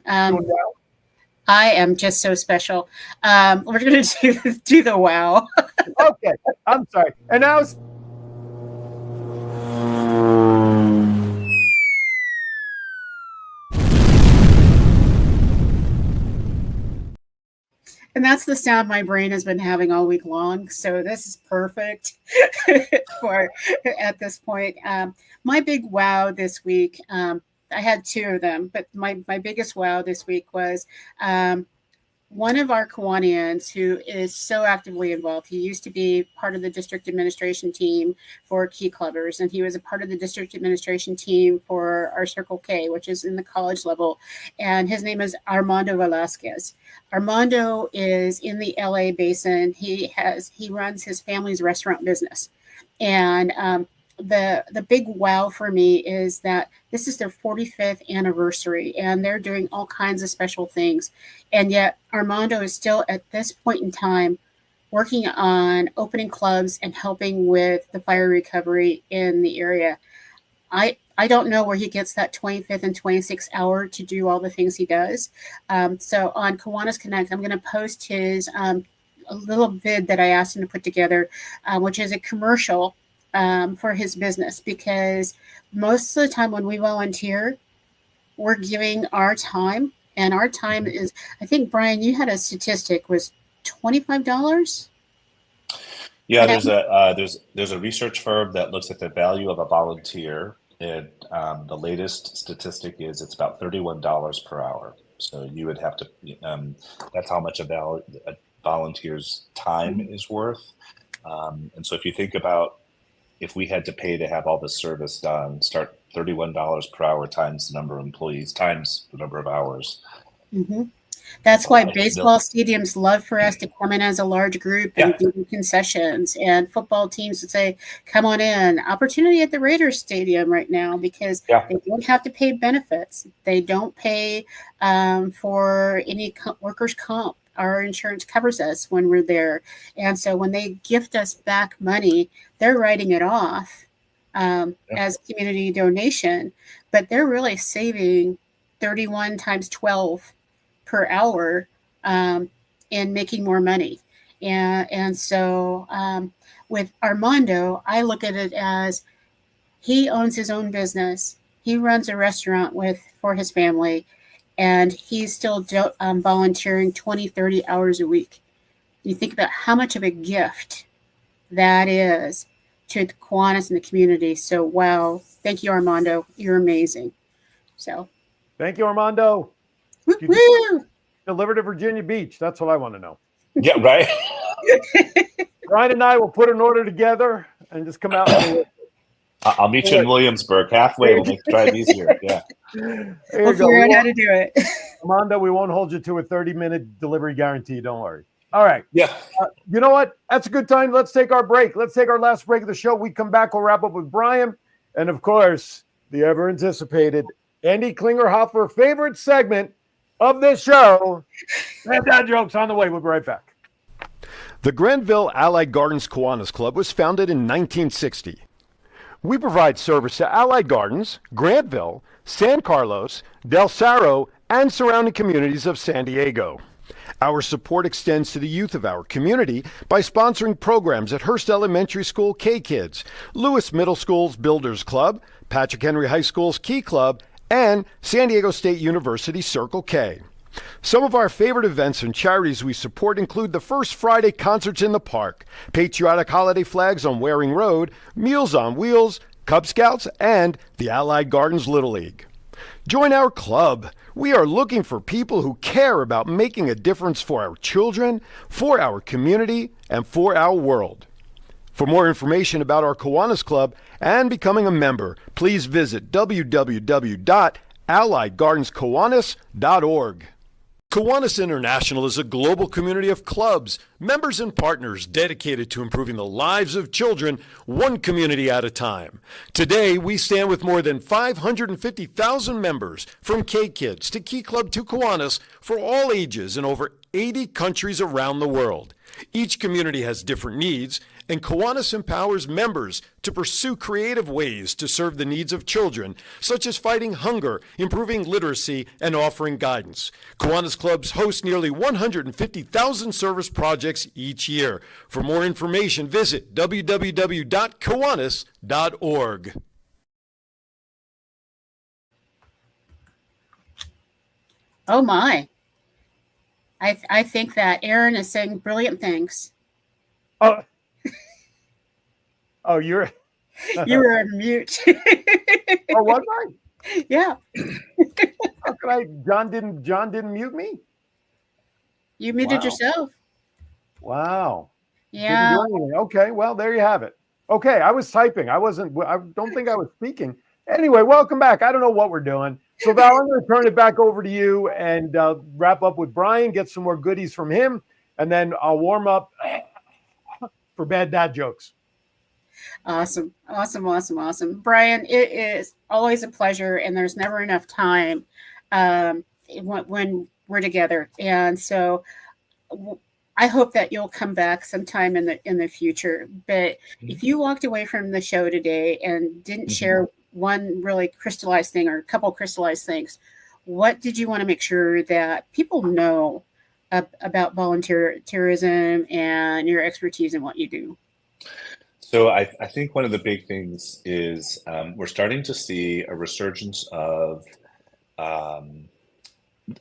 Wow? I am just so special. We're going to do the wow. Okay. I'm sorry. And now and that's the sound my brain has been having all week long. So this is perfect for at this point. My big wow this week, I had two of them, but my biggest wow this week was one of our Kiwanians who is so actively involved. He used to be part of the district administration team for Key Clubbers, and he was a part of the district administration team for our Circle K, which is in the college level. And his name is Armando Velasquez. Armando is in the LA basin. He runs his family's restaurant business. And the big wow for me is that this is their 45th anniversary and they're doing all kinds of special things. And yet Armando is still at this point in time working on opening clubs and helping with the fire recovery in the area. I don't know where he gets that 25th and 26th hour to do all the things he does. So on Kiwanis Connect, I'm going to post his a little vid that I asked him to put together, which is a commercial for his business, because most of the time when we volunteer, we're giving our time, and our time is, I think, Brian, you had a statistic, was $25. Yeah, there's a research firm that looks at the value of a volunteer, and the latest statistic is it's about $31 per hour. So you would have to, that's how much a volunteer's time is worth. And so if you think about, if we had to pay to have all this service done, start $31 per hour times the number of employees times the number of hours. Mm-hmm. That's why baseball stadiums love for us to come in as a large group and give them concessions, and football teams would say, come on in. Opportunity at the Raiders Stadium right now, because they don't have to pay benefits. They don't pay for any workers' comp. Our insurance covers us when we're there. And so when they gift us back money, they're writing it off as community donation, but they're really saving 31 times 12 per hour, and making more money. And so with Armando, I look at it as he owns his own business. He runs a restaurant for his family, and he's still volunteering 20, 30 hours a week. You think about how much of a gift that is to the Kiwanis and the community. So, wow. Thank you, Armando. You're amazing. So, thank you, Armando. Woo! Delivered to Virginia Beach. That's what I want to know. Yeah, right. Brian and I will put an order together and just come out. I'll meet you in Williamsburg. Halfway, we'll make the drive easier. Yeah. We'll figure out how to do it. Armando, we won't hold you to a 30-minute delivery guarantee. Don't worry. All right. Yeah. You know what? That's a good time. Let's take our break. Let's take our last break of the show. We come back. We'll wrap up with Brian. And, of course, the ever-anticipated Andy Klingerhofer favorite segment of this show. And that joke's on the way. We'll be right back. The Granville Allied Gardens Kiwanis Club was founded in 1960. We provide service to Allied Gardens, Granville, San Carlos, Del Cerro, and surrounding communities of San Diego. Our support extends to the youth of our community by sponsoring programs at Hearst Elementary School K-Kids, Lewis Middle School's Builders Club, Patrick Henry High School's Key Club, and San Diego State University Circle K. Some of our favorite events and charities we support include the First Friday Concerts in the Park, patriotic holiday flags on Waring Road, Meals on Wheels, Cub Scouts, and the Allied Gardens Little League. Join our club. We are looking for people who care about making a difference for our children, for our community, and for our world. For more information about our Kiwanis Club and becoming a member, please visit www.alliedgardenskiwanis.org. Kiwanis International is a global community of clubs, members and partners dedicated to improving the lives of children one community at a time. Today, we stand with more than 550,000 members, from K-Kids to Key Club to Kiwanis, for all ages in over 80 countries around the world. Each community has different needs, and Kiwanis empowers members to pursue creative ways to serve the needs of children, such as fighting hunger, improving literacy, and offering guidance. Kiwanis clubs host nearly 150,000 service projects each year. For more information, visit www.kiwanis.org. Oh, my. I think that Aaron is saying brilliant things. Oh, you're You were on mute. oh, was I? Yeah. How could I? John didn't mute me. You muted Wow. yourself. Wow. Yeah. Didn't do anything. Okay, well, there you have it. Okay, I was typing. I don't think I was speaking. Anyway, welcome back. I don't know what we're doing. So, Val, I'm going to turn it back over to you and wrap up with Brian, get some more goodies from him, and then I'll warm up for bad dad jokes. Awesome. Brian, it is always a pleasure, and there's never enough time when we're together. And so I hope that you'll come back sometime in the future. But if you walked away from the show today and didn't share one really crystallized thing or a couple crystallized things, what did you want to make sure that people know about volunteerism and your expertise in what you do? So I think one of the big things is we're starting to see a resurgence of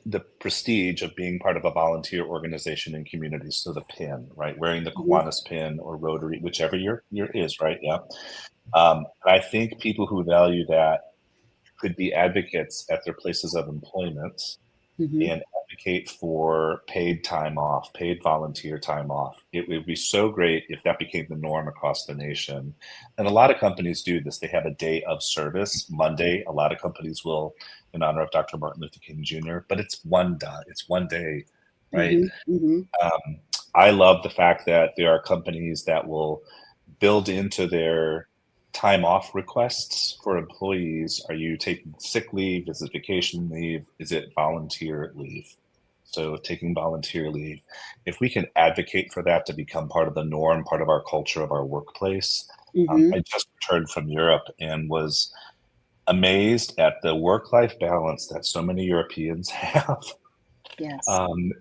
the prestige of being part of a volunteer organization in communities. So the pin, right? Wearing the Kiwanis pin or Rotary, whichever your is, right? Yeah. I think people who value that could be advocates at their places of employment and advocate for paid time off, paid volunteer time off. It would be so great if that became the norm across the nation. And a lot of companies do this. They have a day of service, Monday. A lot of companies will, in honor of Dr. Martin Luther King Jr., but it's one day, right? I love the fact that there are companies that will build into their time off requests for employees. Are you taking sick leave? Is it vacation leave? Is it volunteer leave? So taking volunteer leave, if we can advocate for that to become part of the norm, part of our culture of our workplace. I just returned from Europe and was amazed at the work-life balance that so many Europeans have. Yes.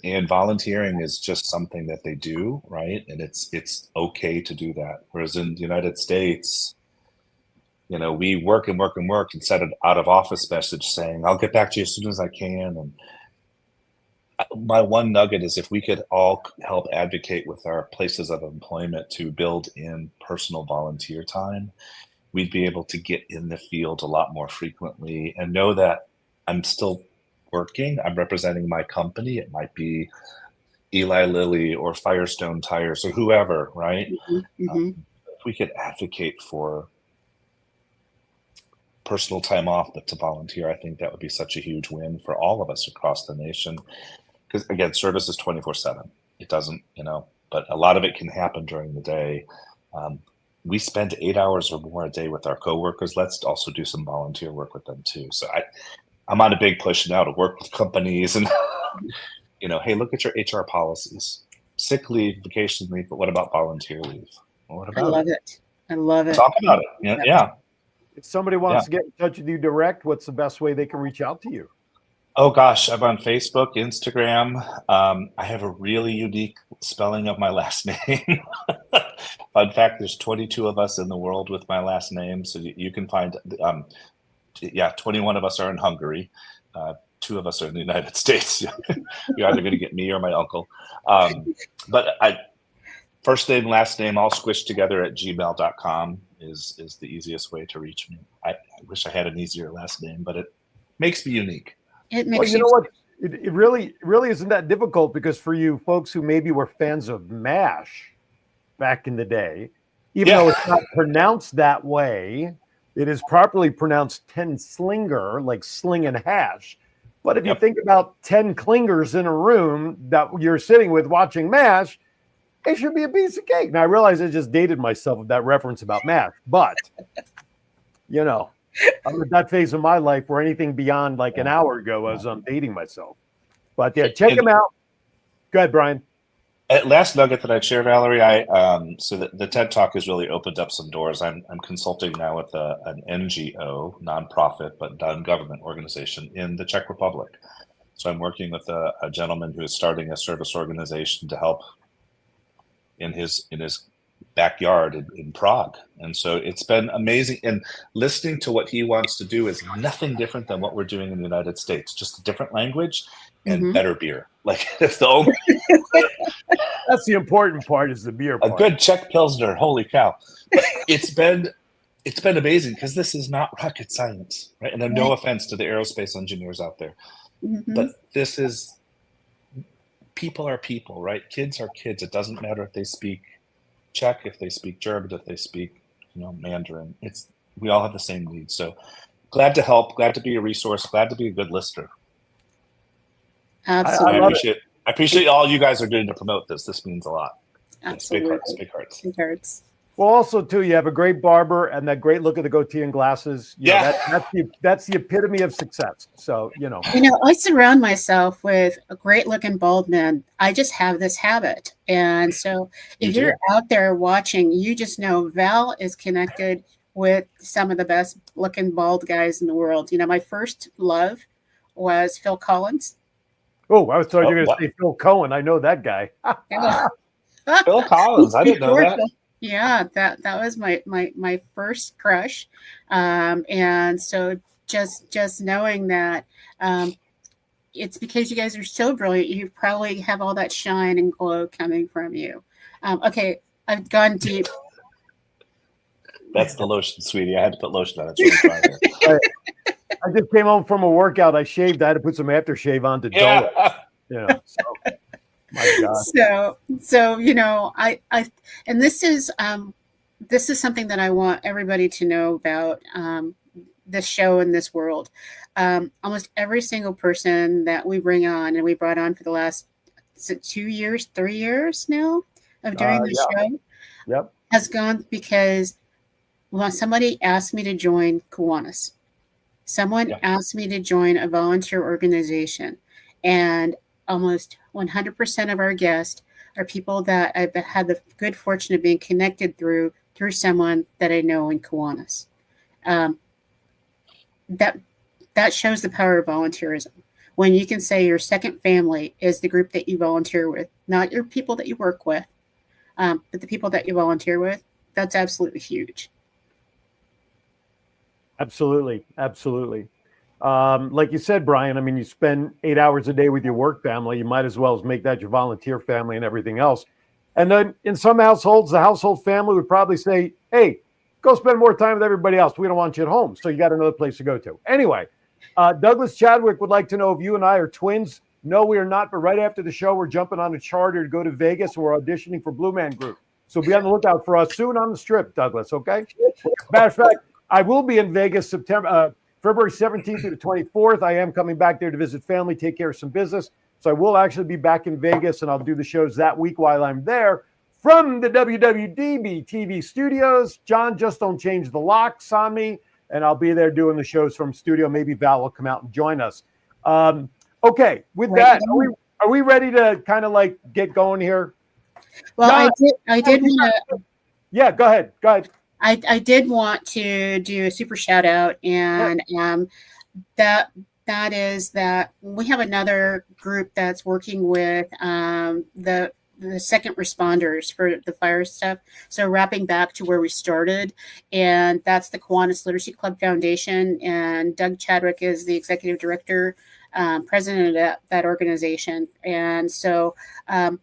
And volunteering is just something that they do, right? And it's okay to do that. Whereas in the United States, we work and work and work and send an out of office message saying, I'll get back to you as soon as I can. And my one nugget is if we could all help advocate with our places of employment to build in personal volunteer time, we'd be able to get in the field a lot more frequently and know that I'm still working. I'm representing my company. It might be Eli Lilly or Firestone Tires or whoever, right? Mm-hmm. If we could advocate for personal time off, but to volunteer, I think that would be such a huge win for all of us across the nation. Because again, service is 24/7. It doesn't, but a lot of it can happen during the day. We spend 8 hours or more a day with our coworkers. Let's also do some volunteer work with them too. So I'm on a big push now to work with companies and, hey, look at your HR policies, sick leave, vacation leave, but what about volunteer leave? Well, what about I love it. I love it. Talk about it. Yeah. If somebody wants to get in touch with you direct, what's the best way they can reach out to you? Oh gosh, I'm on Facebook, Instagram. I have a really unique spelling of my last name. Fun fact, there's 22 of us in the world with my last name. So you can find, 21 of us are in Hungary. 2 of us are in the United States. You're either going to get me or my uncle. But first name, last name, all squished together at gmail.com is the easiest way to reach me. I wish I had an easier last name, but it makes me unique. It makes you know what? It really isn't that difficult, because for you folks who maybe were fans of MASH back in the day, even though it's not pronounced that way, it is properly pronounced 10 slinger, like sling and hash. But if you think about 10 clingers in a room that you're sitting with watching MASH, it should be a piece of cake. Now, I realize I just dated myself with that reference about MASH, but, I'm at that phase of my life where anything beyond like an hour ago as I'm dating myself. But check them out. Go ahead, Brian. Last nugget that I'd share, Valerie, so the TED Talk has really opened up some doors. I'm consulting now with an NGO, nonprofit, but non-government organization in the Czech Republic. So I'm working with a gentleman who is starting a service organization to help in his backyard in Prague. And so it's been amazing. And listening to what he wants to do is nothing different than what we're doing in the United States, just a different language and better beer. Like that's the only that's the important part, is the beer part. A good Czech Pilsner, holy cow. But it's been amazing, because this is not rocket science, right? And no offense to the aerospace engineers out there. But this is, people are people, right? Kids are kids. It doesn't matter if they speak Czech, if they speak German, if they speak, Mandarin. We all have the same needs. So glad to help, glad to be a resource, glad to be a good listener. Absolutely. I appreciate all you guys are doing to promote this. This means a lot. Absolutely. Big hearts. Big hearts. Well, also too, you have a great barber and that great look at the goatee and glasses. That's the epitome of success. So, I surround myself with a great looking bald men. I just have this habit. And so if you're out there watching, you just know Val is connected with some of the best looking bald guys in the world. My first love was Phil Collins. Oh, I was thought you were going to say Phil Cohen. I know that guy. Phil Collins. I didn't know that. Yeah, that was my first crush. And so just knowing that it's because you guys are so brilliant, you probably have all that shine and glow coming from you. Okay, I've gone deep. That's the lotion, sweetie. I had to put lotion on it. It's really fine. I just came home from a workout. I shaved. I had to put some aftershave on to dull it. So, my God. So I and this is something that I want everybody to know about this show and this world. Almost every single person that we bring on, and we brought on for the last 3 years now of doing the show, has gone because somebody asked me to join Kiwanis. Someone asked me to join a volunteer organization, and almost 100% of our guests are people that I've had the good fortune of being connected through someone that I know in Kiwanis. that shows the power of volunteerism. When you can say your second family is the group that you volunteer with, not your people that you work with, but the people that you volunteer with, that's absolutely huge. Absolutely. Absolutely. Like you said, Brian, I mean, you spend 8 hours a day with your work family. You might as well make that your volunteer family and everything else. And then in some households, the household family would probably say, hey, go spend more time with everybody else. We don't want you at home. So you got another place to go to. Anyway, Douglas Chadwick would like to know if you and I are twins. No, we are not. But right after the show, we're jumping on a charter to go to Vegas, and we're auditioning for Blue Man Group. So be on the lookout for us soon on the Strip, Douglas, okay? Matter of fact, I will be in Vegas February 17th through the 24th. I am coming back there to visit family, take care of some business. So I will actually be back in Vegas, and I'll do the shows that week while I'm there from the WWDBTV studios. John, just don't change the locks on me, and I'll be there doing the shows from studio. Maybe Val will come out and join us. Okay, with that, are we ready to kind of like get going here? Well, John, I did want to. Yeah, go ahead. Go ahead. I did want to do a super shout out, and that is that we have another group that's working with the second responders for the fire stuff. So wrapping back to where we started, and that's the Kiwanis Literacy Club Foundation, and Doug Chadwick is the executive director, president of that organization. And so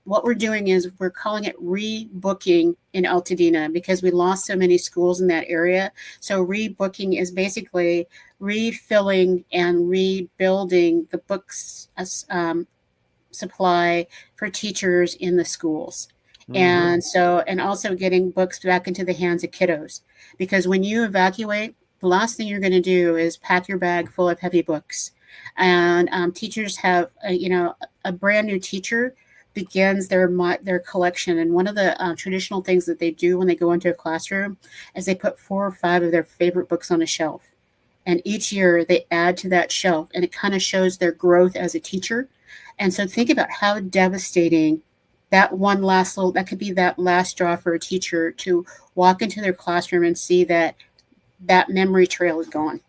what we're doing is we're calling it rebooking in Altadena because we lost so many schools in that area. So rebooking is basically refilling and rebuilding the books supply for teachers in the schools. Mm-hmm. And also getting books back into the hands of kiddos, because when you evacuate, the last thing you're going to do is pack your bag full of heavy books. And teachers have, a brand new teacher begins their collection. And one of the traditional things that they do when they go into a classroom is they put 4 or 5 of their favorite books on a shelf. And each year they add to that shelf, and it kind of shows their growth as a teacher. And so think about how devastating that could be that last straw for a teacher to walk into their classroom and see that memory trail is gone.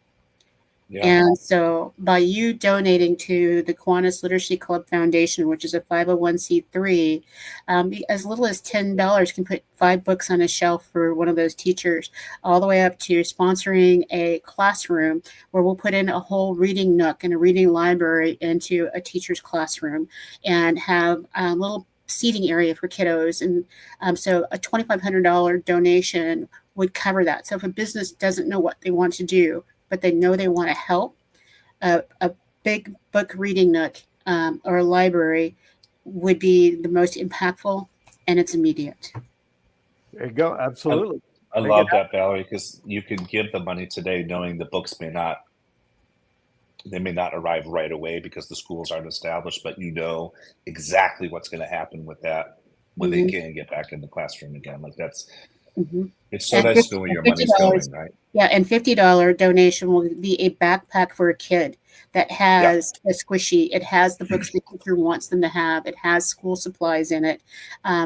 Yeah. And so by you donating to the Kiwanis Literacy Club Foundation, which is a 501c3, as little as $10 can put 5 books on a shelf for one of those teachers, all the way up to sponsoring a classroom where we'll put in a whole reading nook and a reading library into a teacher's classroom and have a little seating area for kiddos. And so a $2,500 donation would cover that. So if a business doesn't know what they want to do, but they know they want to help, a big book reading nook or a library would be the most impactful, and it's immediate. There you go. Absolutely. I love that, Valerie, because you can give the money today knowing the books may not arrive right away because the schools aren't established, but you know exactly what's going to happen with that when they can get back in the classroom again. Like that's, it's so nice to know where your money's going, right? Yeah, and $50 donation will be a backpack for a kid that has a squishy. It has the books the teacher wants them to have. It has school supplies in it,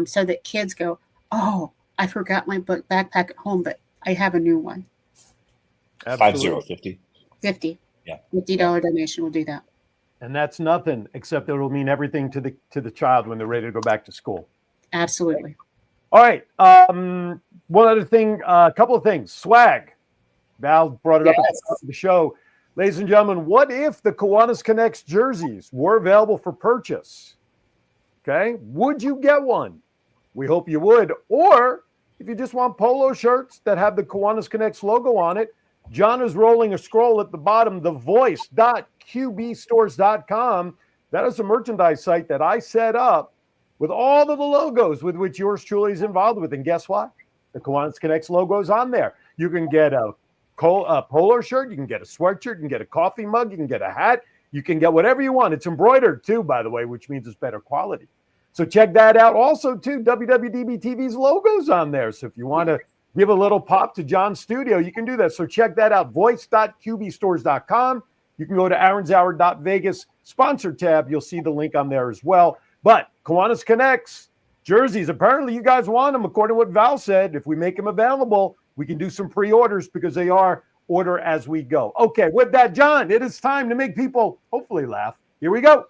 so that kids go, oh, I forgot my book backpack at home, but I have a new one. 50. Yeah, $50 donation will do that. And that's nothing, except it'll mean everything to the child when they're ready to go back to school. Absolutely. All right. One other thing, a couple of things. Swag. Val brought it up at the top of the show. Ladies and gentlemen, what if the Kiwanis Connects jerseys were available for purchase? Okay. Would you get one? We hope you would. Or if you just want polo shirts that have the Kiwanis Connects logo on it, John is rolling a scroll at the bottom, thevoice.qbstores.com. That is a merchandise site that I set up with all of the logos with which yours truly is involved with. And guess what? The Kiwanis Connects logo is on there. You can get a polo shirt. You can get a sweatshirt. You can get a coffee mug. You can get a hat. You can get whatever you want. It's embroidered too, by the way, which means it's better quality. So check that out. Also, too, WWDBTV's logo's on there. So if you want to give a little pop to John's studio, you can do that. So check that out, voice.qbstores.com. You can go to aaronshour.vegas sponsor tab. You'll see the link on there as well. But Kiwanis Connects jerseys, apparently you guys want them, according to what Val said. If we make them available, we can do some pre-orders because they are order as we go. Okay, with that, John, it is time to make people hopefully laugh. Here we go.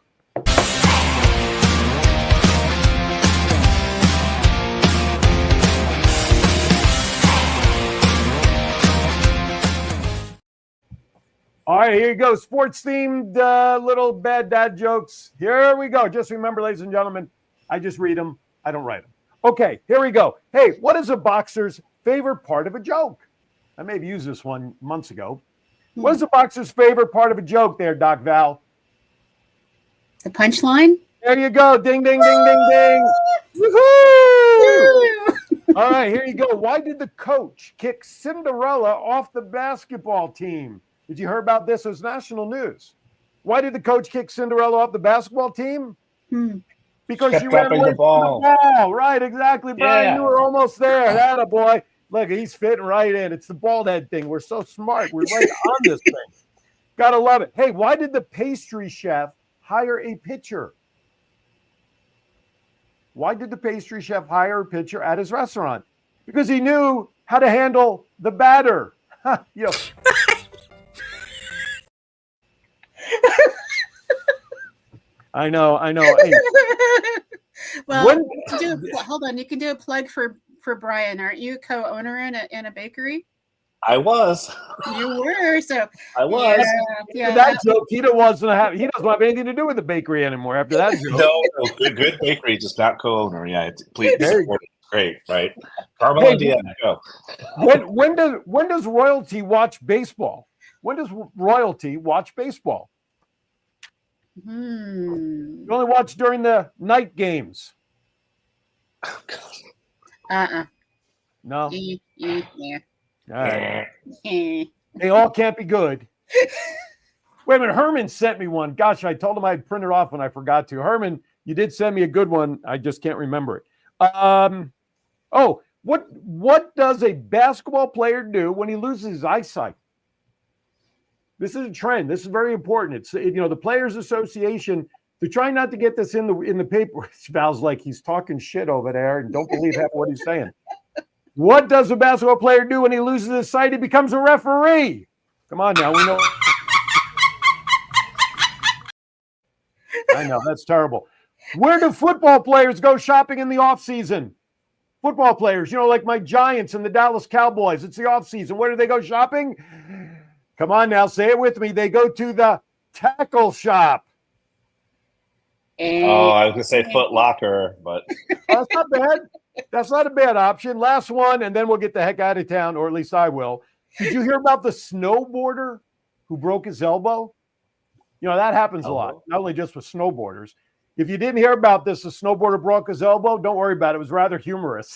All right, here you go. Sports-themed little bad dad jokes. Here we go. Just remember, ladies and gentlemen, I just read them. I don't write them. Okay, here we go. Hey, what is a boxer's favorite part of a joke? I may have used this one months ago. What is a boxer's favorite part of a joke there, Doc Val? The punchline? There you go. Ding, ding, ding, ding, ding. Woohoo! All right, here you go. Why did the coach kick Cinderella off the basketball team? Did you hear about this? It was national news. Why did the coach kick Cinderella off the basketball team? Because she ran away from the ball. Right, exactly, Brian. Yeah. You were almost there. That boy. Look, he's fitting right in. It's the bald head thing. We're so smart. We're right on this thing. Gotta love it. Hey, why did the pastry chef hire a pitcher? Why did the pastry chef hire a pitcher at his restaurant? Because he knew how to handle the batter. You know. I know. Hey, Well, hold on. You can do a plug for Brian. Aren't you co-owner in a bakery? I was. You were. So I was. Yeah, that joke, he doesn't have anything to do with the bakery anymore after that joke. No, good bakery, just not co-owner. Yeah, please support it. Great, right? Carmel, Indiana, go. When does royalty watch baseball? When does royalty watch baseball? You only watch during the night games. No. Yeah. All right. They all can't be good. Wait a minute. Herman sent me one. Gosh, I told him I'd print it off when I forgot to. Herman, you did send me a good one. I just can't remember it. What does a basketball player do when he loses his eyesight? This is a trend. This is very important. It's the Players Association. They're trying not to get this in the paper. Val's like he's talking shit over there and don't believe half what he's saying. What does a basketball player do when he loses his sight? He becomes a referee. Come on now, we know. I know, that's terrible. Where do football players go shopping in the offseason? Football players, like my Giants and the Dallas Cowboys. It's the offseason. Where do they go shopping? Come on now, say it with me. They go to the tackle shop. Oh, I was going to say Foot Locker, but. That's not bad. That's not a bad option. Last one, and then we'll get the heck out of town, or at least I will. Did you hear about the snowboarder who broke his elbow? That happens a lot, not only just with snowboarders. If you didn't hear about this, the snowboarder broke his elbow, don't worry about it. It was rather humorous.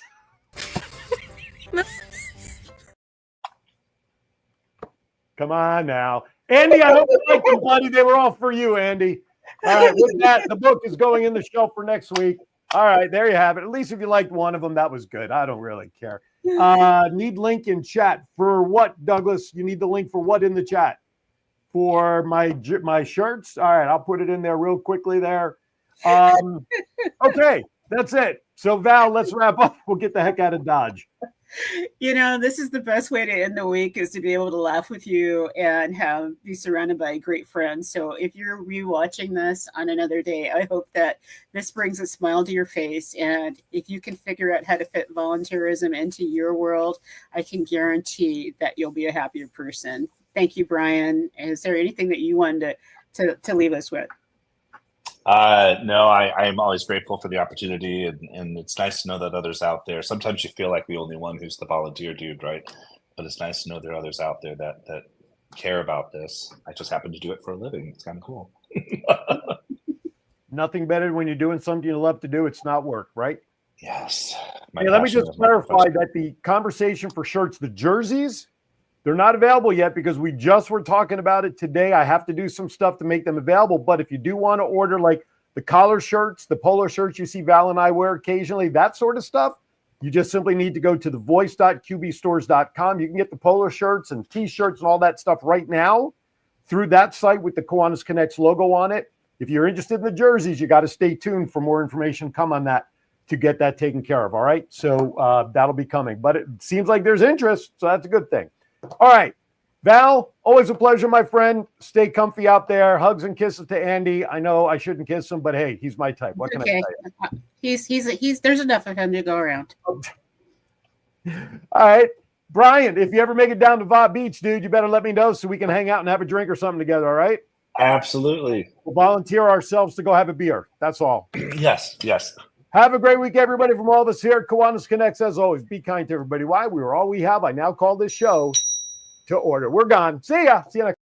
Come on now. Andy, I hope you like them, buddy. They were all for you, Andy. All right, with that, the book is going in the shelf for next week. All right, there you have it. At least if you liked one of them, that was good. I don't really care. Need link in chat for what, Douglas? You need the link for what in the chat? For my shirts? All right, I'll put it in there real quickly there. Okay, that's it. So, Val, let's wrap up. We'll get the heck out of Dodge. This is the best way to end the week is to be able to laugh with you and be surrounded by great friends. So if you're rewatching this on another day, I hope that this brings a smile to your face. And if you can figure out how to fit volunteerism into your world, I can guarantee that you'll be a happier person. Thank you, Brian. Is there anything that you wanted to leave us with? No, I'm always grateful for the opportunity, and it's nice to know that others out there. Sometimes you feel like the only one who's the volunteer dude, right? But it's nice to know there are others out there that care about this. I just happen to do it for a living. It's kind of cool. Nothing better when you're doing something you love to do. It's not work, right? Yes. Hey, let me just clarify that the conversation for shirts, the jerseys, they're not available yet because we just were talking about it today. I have to do some stuff to make them available. But if you do want to order like the collar shirts, the polo shirts you see Val and I wear occasionally, that sort of stuff, you just simply need to go to thevoice.qbstores.com. You can get the polo shirts and T-shirts and all that stuff right now through that site with the Kiwanis Connects logo on it. If you're interested in the jerseys, you got to stay tuned for more information come on that to get that taken care of. All right. So that'll be coming. But it seems like there's interest. So that's a good thing. All right. Val, always a pleasure, my friend. Stay comfy out there. Hugs and kisses to Andy. I know I shouldn't kiss him, but hey, he's my type. What can I say? He's there's enough of him to go around. All right. Brian, if you ever make it down to Va Beach, dude, you better let me know so we can hang out and have a drink or something together, all right? Absolutely. We'll volunteer ourselves to go have a beer. That's all. Yes. Have a great week, everybody. From all of us here at Kiwanis Connects, as always, be kind to everybody. Why? We were all we have. I now call this show to order. We're gone. See ya. See you next